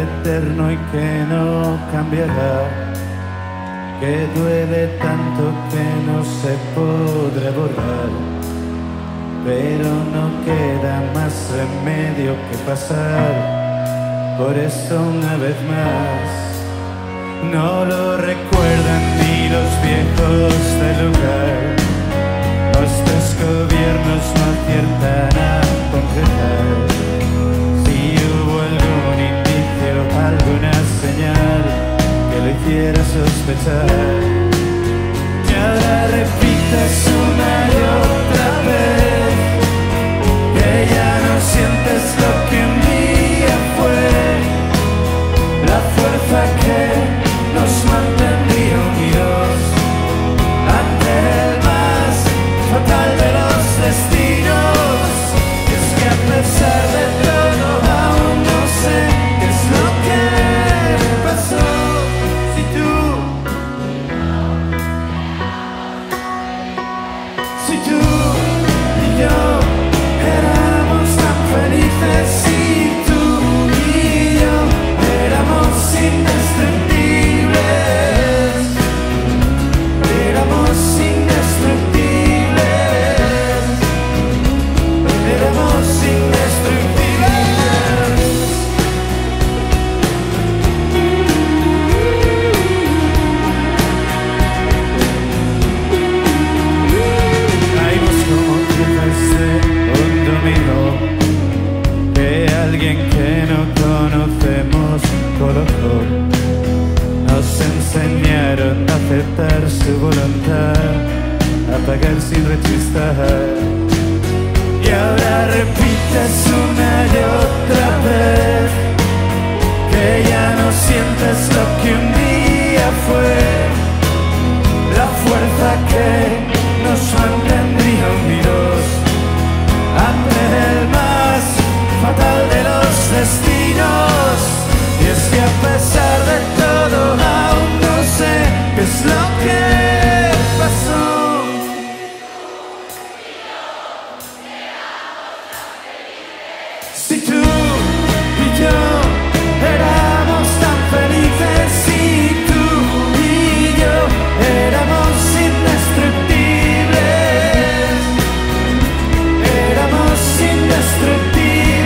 eterno y que no cambiará, que duele tanto que no se podrá borrar, pero no queda más remedio que pasar por eso una vez más. No lo recuerdan ni los viejos del lugar, nuestros gobiernos no aciertan a concretar si hubo algún indicio, alguna señal que lo hiciera sospechar. Y ahora repites una y otra vez que ya no sientes lo que un día fue, la fuerza que nos mantendría unidos ante el más fatal de los destinos. Y es que a pesar de todo aún no sé qué es lo que pasó. Si tú y yo éramos tan felices, si tú y yo éramos indestructibles, éramos indestructibles, éramos indestructibles. Caímos como piezas de un dominó que alguien que no conocemos colocó. Nos enseñaron a aceptar su voluntad, a pagar sin rechistar. Y ahora repites una y otra vez que ya no sientes lo que un día fue, la fuerza que nos mantendría unidos ante el más fatal de los destinos. Y es que a pesar de todo aún no sé qué es lo que pasó. Si tú y yo éramos tan felices, si tú y yo éramos indestructibles, éramos indestructibles.